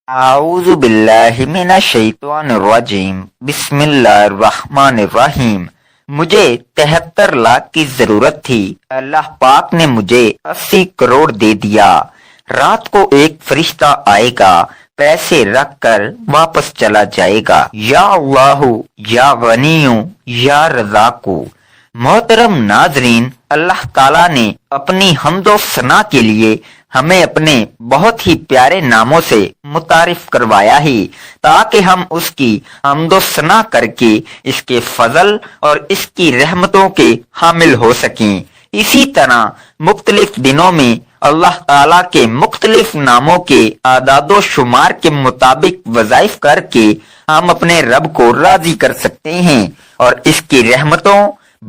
اعوذ باللہ من الشیطان الرجیم بسم اللہ الرحمن الرحیم۔ مجھے 73 لاکھ کی ضرورت تھی، اللہ پاک نے مجھے 80 کروڑ دے دیا۔ رات کو ایک فرشتہ آئے گا، پیسے رکھ کر واپس چلا جائے گا۔ یا اللہ یا غنی یا رزاق۔ محترم ناظرین، اللہ تعالیٰ نے اپنی حمد و ثنا کے لیے ہمیں اپنے بہت ہی پیارے ناموں سے متعارف کروایا ہے تاکہ ہم اس کی حمد و ثنا کر کے اس کے فضل اور اس کی رحمتوں کے حامل ہو سکیں۔ اسی طرح مختلف دنوں میں اللہ تعالیٰ کے مختلف ناموں کے اعداد و شمار کے مطابق وظائف کر کے ہم اپنے رب کو راضی کر سکتے ہیں اور اس کی رحمتوں،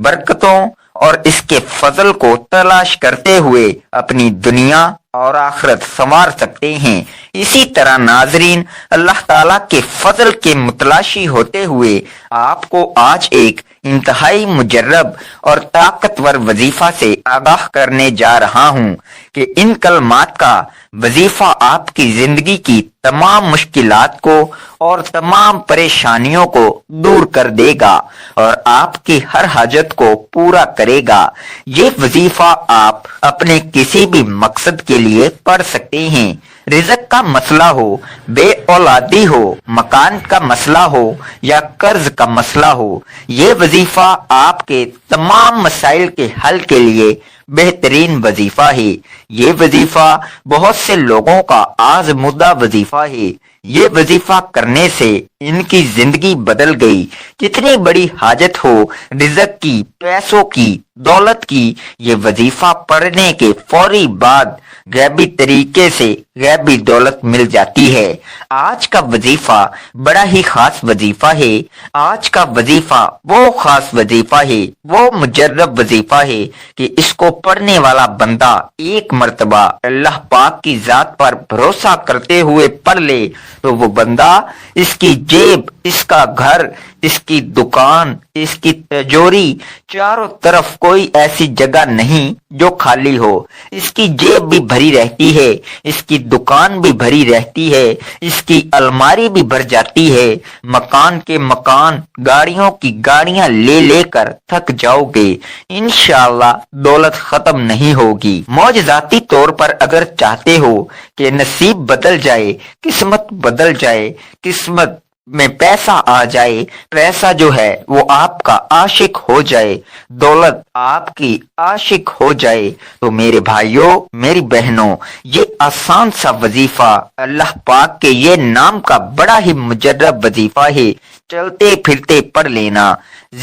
برکتوں اور اس کے فضل کو تلاش کرتے ہوئے اپنی دنیا اور آخرت سنوار سکتے ہیں۔ اسی طرح ناظرین، اللہ تعالیٰ کے فضل کے متلاشی ہوتے ہوئے آپ کو آج ایک انتہائی مجرب اور طاقتور وظیفہ سے آگاہ کرنے جا رہا ہوں کہ ان کلمات کا وظیفہ آپ کی زندگی کی تمام مشکلات کو اور تمام پریشانیوں کو دور کر دے گا اور آپ کی ہر حاجت کو پورا کرے گا۔ یہ وظیفہ آپ اپنے کسی بھی مقصد کے لیے پڑھ سکتے ہیں۔ رزق کا مسئلہ ہو، بے اولادی ہو، مکان کا مسئلہ ہو یا قرض کا مسئلہ ہو، یہ وظیفہ آپ کے تمام مسائل کے حل کے لیے بہترین وظیفہ ہے۔ یہ وظیفہ بہت سے لوگوں کا آزمودہ وظیفہ ہے۔ یہ وظیفہ کرنے سے ان کی زندگی بدل گئی۔ کتنی بڑی حاجت ہو، رزق کی، پیسوں کی، دولت کی، یہ وظیفہ پڑھنے کے فوری بعد غیبی طریقے سے غیبی دولت مل جاتی ہے۔ آج کا وظیفہ بڑا ہی خاص وظیفہ ہے۔ آج کا وظیفہ وہ خاص وظیفہ ہے، وہ مجرب وظیفہ ہے کہ اس کو پڑھنے والا بندہ ایک مرتبہ اللہ پاک کی ذات پر بھروسہ کرتے ہوئے پڑھ لے تو وہ بندہ، اس کی جیب، اس کا گھر، اس کی دکان، اس کی تجوری، چاروں طرف کوئی ایسی جگہ نہیں جو خالی ہو۔ اس کی جیب بھی بھری رہتی ہے، اس کی دکان بھی بھری رہتی ہے، اس کی الماری بھی بھر جاتی ہے۔ مکان کے مکان، گاڑیوں کی گاڑیاں لے لے کر تھک جاؤ گے، انشاءاللہ دولت ختم نہیں ہوگی۔ معجزاتی طور پر اگر چاہتے ہو کہ نصیب بدل جائے، قسمت بدل جائے، قسمت میں پیسہ آ جائے، پیسہ جو ہے وہ آپ کا عاشق ہو جائے، دولت آپ کی عاشق ہو جائے، تو میرے بھائیوں، میری بہنوں، یہ آسان سا وظیفہ اللہ پاک کے یہ نام کا بڑا ہی مجرب وظیفہ ہے، چلتے پھرتے پڑھ لینا۔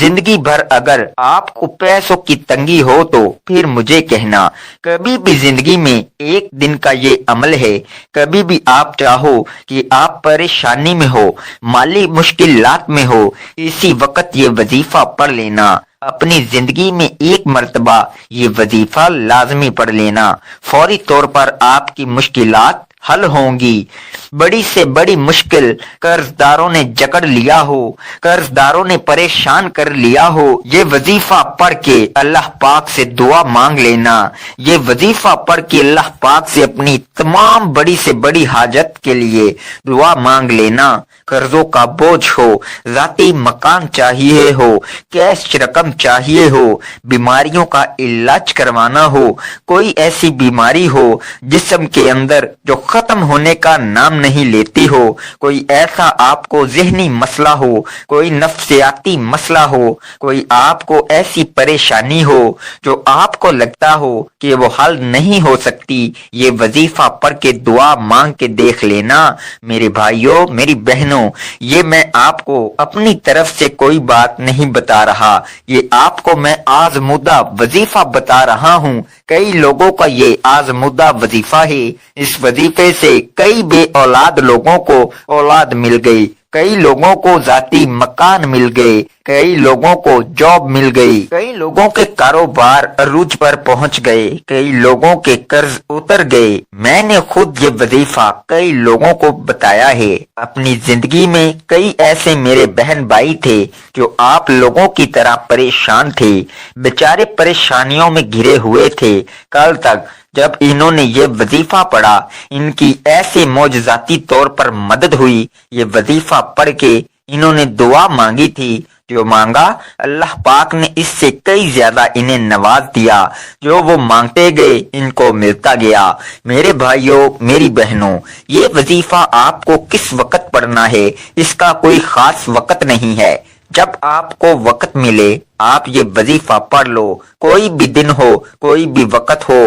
زندگی بھر اگر آپ کو پیسوں کی تنگی ہو تو پھر مجھے کہنا۔ کبھی بھی زندگی میں ایک دن کا یہ عمل ہے، کبھی بھی آپ چاہو کہ آپ پریشانی میں ہو، مالی مشکلات میں ہو، اسی وقت یہ وظیفہ پڑھ لینا۔ اپنی زندگی میں ایک مرتبہ یہ وظیفہ لازمی پڑھ لینا، فوری طور پر آپ کی مشکلات حل ہوں گی۔ بڑی سے بڑی مشکل قرض داروں نے جکڑ لیا ہو، قرض داروں نے پریشان کر لیا ہو، یہ وظیفہ پڑھ کے اللہ پاک سے دعا مانگ لینا۔ یہ وظیفہ پڑھ کے اللہ پاک سے اپنی تمام بڑی سے بڑی حاجت کے لیے دعا مانگ لینا۔ قرضوں کا بوجھ ہو، ذاتی مکان چاہیے ہو، کیش رقم چاہیے ہو، بیماریوں کا علاج کروانا ہو، کوئی ایسی بیماری ہو جسم کے اندر جو ختم ہونے کا نام نہیں لیتی ہو، کوئی ایسا آپ کو ذہنی مسئلہ ہو، کوئی نفسیاتی مسئلہ ہو، کوئی آپ کو ایسی پریشانی ہو جو آپ کو لگتا ہو کہ وہ حل نہیں ہو سکتی، یہ وظیفہ پڑھ کے دعا مانگ کے دیکھ لینا۔ میرے بھائیوں، میری بہنوں، یہ میں آپ کو اپنی طرف سے کوئی بات نہیں بتا رہا، یہ آپ کو میں آزمودہ وظیفہ بتا رہا ہوں۔ کئی لوگوں کا یہ آزمودہ وظیفہ ہے، اس وظیفے سے کئی بے اولاد لوگوں کو اولاد مل گئی، کئی لوگوں کو ذاتی مکان مل گئے، کئی لوگوں کو جاب مل گئی، کئی لوگوں کے کاروبار عروج پر پہنچ گئے، کئی لوگوں کے قرض اتر گئے۔ میں نے خود یہ وظیفہ کئی لوگوں کو بتایا ہے۔ اپنی زندگی میں کئی ایسے میرے بہن بھائی تھے جو آپ لوگوں کی طرح پریشان تھے، بیچارے پریشانیوں میں گھرے ہوئے تھے، کل تک جب انہوں نے یہ وظیفہ پڑھا ان کی ایسے معجزاتی طور پر مدد ہوئی۔ یہ وظیفہ پڑھ کے انہوں نے دعا مانگی تھی، جو مانگا اللہ پاک نے اس سے کئی زیادہ انہیں نواز دیا۔ جو وہ مانگتے گئے ان کو ملتا گیا۔ میرے بھائیوں، میری بہنوں، یہ وظیفہ آپ کو کس وقت پڑھنا ہے، اس کا کوئی خاص وقت نہیں ہے۔ جب آپ کو وقت ملے آپ یہ وظیفہ پڑھ لو۔ کوئی بھی دن ہو، کوئی بھی وقت ہو،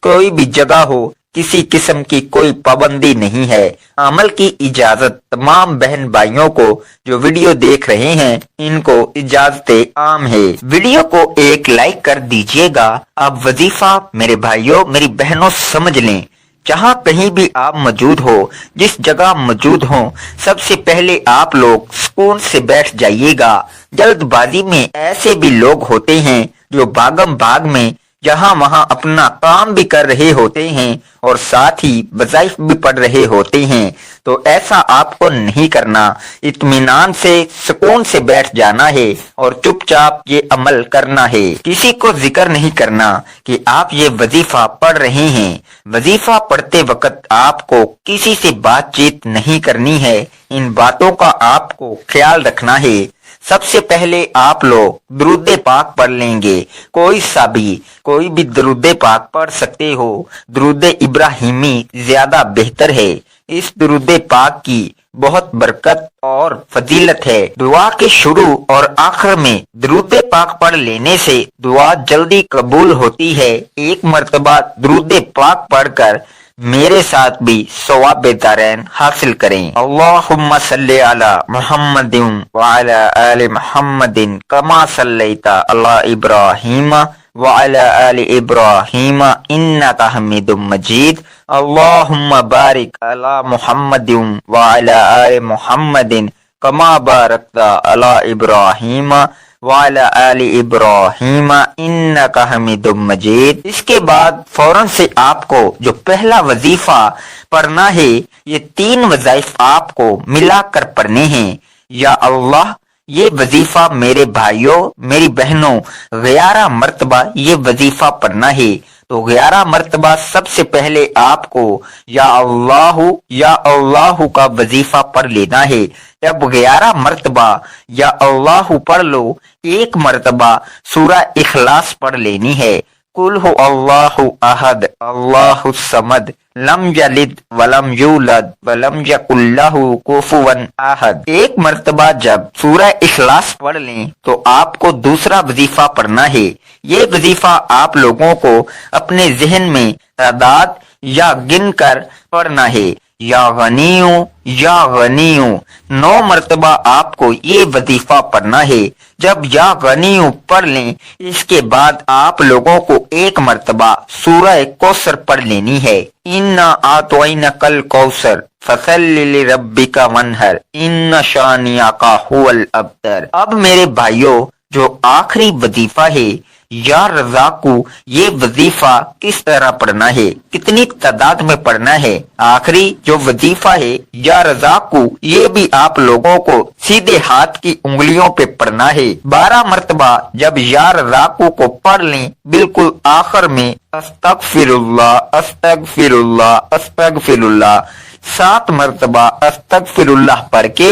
کوئی بھی جگہ ہو، کسی قسم کی کوئی پابندی نہیں ہے۔ عمل کی اجازت تمام بہن بھائیوں کو جو ویڈیو دیکھ رہے ہیں ان کو اجازت عام ہے۔ ویڈیو کو ایک لائک کر دیجئے گا۔ اب وظیفہ میرے بھائیوں میری بہنوں سمجھ لیں، جہاں کہیں بھی آپ موجود ہو، جس جگہ موجود ہوں، سب سے پہلے آپ لوگ سکون سے بیٹھ جائیے گا۔ جلد بازی میں ایسے بھی لوگ ہوتے ہیں جو بھاگم بھاگ میں جہاں وہاں اپنا کام بھی کر رہے ہوتے ہیں اور ساتھ ہی وظائف بھی پڑھ رہے ہوتے ہیں، تو ایسا آپ کو نہیں کرنا۔ اطمینان سے سکون سے بیٹھ جانا ہے اور چپ چاپ یہ عمل کرنا ہے۔ کسی کو ذکر نہیں کرنا کہ آپ یہ وظیفہ پڑھ رہے ہیں۔ وظیفہ پڑھتے وقت آپ کو کسی سے بات چیت نہیں کرنی ہے۔ ان باتوں کا آپ کو خیال رکھنا ہے۔ سب سے پہلے آپ لوگ درود پاک پڑھ لیں گے۔ کوئی بھی درود پاک پڑھ سکتے ہو۔ درود ابراہیمی زیادہ بہتر ہے۔ اس درود پاک کی بہت برکت اور فضیلت ہے۔ دعا کے شروع اور آخر میں درود پاک پڑھ لینے سے دعا جلدی قبول ہوتی ہے۔ ایک مرتبہ درود پاک پڑھ کر میرے ساتھ بھی ثواب دارین حاصل کریں۔ اللہم صلی علی محمد وعلی آل محمد کما صلیت علی ابراہیم وعلی آل ابراہیم انک حمید مجید۔ اللہم بارک علی محمد وعلی آل محمد کما بارکت علی ابراہیم وعلی آل ابراہیم انک حمید مجید۔ اس کے بعد فوراً سے آپ کو جو پہلا وظیفہ پڑھنا ہے، یہ 3 وظائف آپ کو ملا کر پڑھنے ہیں۔ یا اللہ، یہ وظیفہ میرے بھائیوں میری بہنوں 11 مرتبہ یہ وظیفہ پڑھنا ہے۔ تو 11 مرتبہ سب سے پہلے آپ کو یا اللہ کا وظیفہ پڑھ لینا ہے۔ جب 11 مرتبہ یا اللہ پڑھ لو، 1 مرتبہ سورہ اخلاص پڑھ لینی ہے۔ قل هو اللہ احد اللہ الصمد لم یلد ولم یولد ولم یکن لہ کفوا احد۔ 1 مرتبہ جب سورہ اخلاص پڑھ لیں تو آپ کو دوسرا وظیفہ پڑھنا ہے۔ یہ وظیفہ آپ لوگوں کو اپنے ذہن میں تعداد یا گن کر پڑھنا ہے۔ یا غنیوں یا غنیوں 9 مرتبہ آپ کو یہ وظیفہ پڑھنا ہے۔ جب یا غنیوں پڑھ لیں، اس کے بعد آپ لوگوں کو 1 مرتبہ سورہ کوثر پڑھ لینی ہے۔ انا اعطینک الکوثر فصلی لربک وانحر ان شانئک ھو الابتر۔ اب میرے بھائیوں، جو آخری وظیفہ ہے یا رزاقو، یہ وظیفہ کس طرح پڑھنا ہے، کتنی تعداد میں پڑھنا ہے؟ آخری جو وظیفہ ہے یا رزاقو، یہ بھی آپ لوگوں کو سیدھے ہاتھ کی انگلیوں پہ پڑھنا ہے۔ 12 مرتبہ جب یا رزاقو کو پڑھ لیں، بالکل آخر میں استغفر اللہ استغفر اللہ استغفر اللہ 7 مرتبہ استغفر اللہ پڑھ کے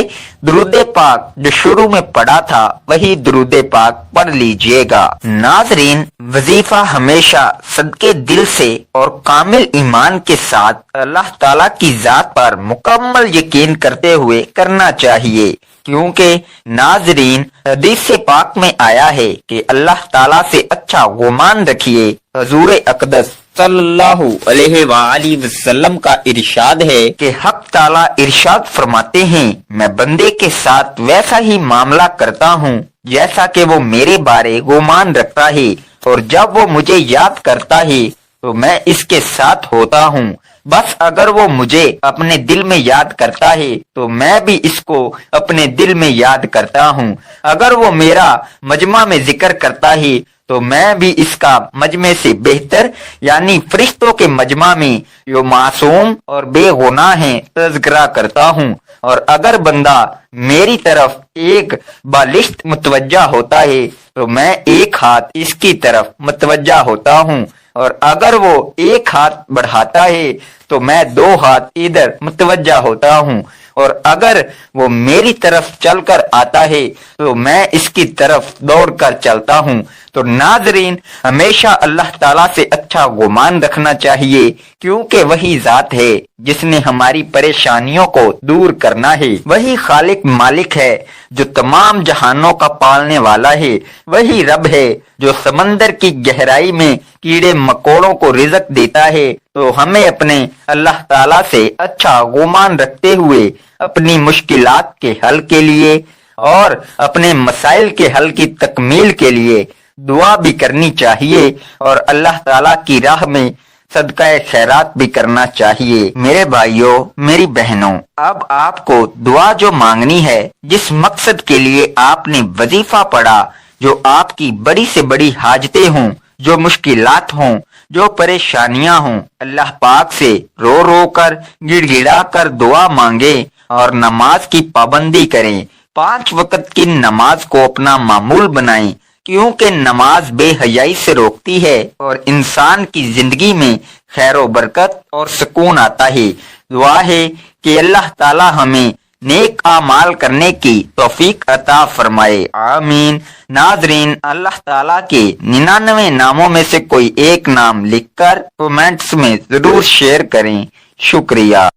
درود پاک جو شروع میں پڑھا تھا وہی درود پاک پڑھ لیجئے گا۔ ناظرین، وظیفہ ہمیشہ صدقے دل سے اور کامل ایمان کے ساتھ اللہ تعالیٰ کی ذات پر مکمل یقین کرتے ہوئے کرنا چاہیے، کیونکہ ناظرین حدیث پاک میں آیا ہے کہ اللہ تعالیٰ سے اچھا گمان رکھیے۔ حضور اقدس صلی اللہ علیہ وآلہ وسلم کا ارشاد ہے کہ حق تعالیٰ ارشاد فرماتے ہیں، میں بندے کے ساتھ ویسا ہی معاملہ کرتا ہوں جیسا کہ وہ میرے بارے گمان رکھتا ہے، اور جب وہ مجھے یاد کرتا ہے تو میں اس کے ساتھ ہوتا ہوں۔ بس اگر وہ مجھے اپنے دل میں یاد کرتا ہے تو میں بھی اس کو اپنے دل میں یاد کرتا ہوں۔ اگر وہ میرا مجمع میں ذکر کرتا ہے تو میں بھی اس کا مجمع سے بہتر یعنی فرشتوں کے مجمع میں جو معصوم اور بے گناہ ہیں تذکرہ کرتا ہوں۔ اور اگر بندہ میری طرف ایک بالشت متوجہ ہوتا ہے تو میں ایک ہاتھ اس کی طرف متوجہ ہوتا ہوں، اور اگر وہ ایک ہاتھ بڑھاتا ہے تو میں 2 ہاتھ ادھر متوجہ ہوتا ہوں، اور اگر وہ میری طرف چل کر آتا ہے تو میں اس کی طرف دوڑ کر چلتا ہوں۔ تو ناظرین، ہمیشہ اللہ تعالیٰ سے اچھا گمان رکھنا چاہیے، کیونکہ وہی ذات ہے جس نے ہماری پریشانیوں کو دور کرنا ہے، وہی خالق مالک ہے جو تمام جہانوں کا پالنے والا ہے، وہی رب ہے جو سمندر کی گہرائی میں کیڑے مکوڑوں کو رزق دیتا ہے۔ تو ہمیں اپنے اللہ تعالیٰ سے اچھا گمان رکھتے ہوئے اپنی مشکلات کے حل کے لیے اور اپنے مسائل کے حل کی تکمیل کے لیے دعا بھی کرنی چاہیے، اور اللہ تعالیٰ کی راہ میں صدقہ خیرات بھی کرنا چاہیے۔ میرے بھائیوں، میری بہنوں، اب آپ کو دعا جو مانگنی ہے، جس مقصد کے لیے آپ نے وظیفہ پڑھا، جو آپ کی بڑی سے بڑی حاجتیں ہوں، جو مشکلات ہوں، جو پریشانیاں ہوں، اللہ پاک سے رو رو کر گڑ گڑا کر دعا مانگیں اور نماز کی پابندی کریں۔ 5 وقت کی نماز کو اپنا معمول بنائیں، کیونکہ نماز بے حیائی سے روکتی ہے اور انسان کی زندگی میں خیر و برکت اور سکون آتا ہے۔ دعا ہے کہ اللہ تعالی ہمیں نیک اعمال کرنے کی توفیق عطا فرمائے، آمین۔ ناظرین، اللہ تعالیٰ کے 99 ناموں میں سے کوئی ایک نام لکھ کر کومنٹس میں ضرور شیئر کریں۔ شکریہ۔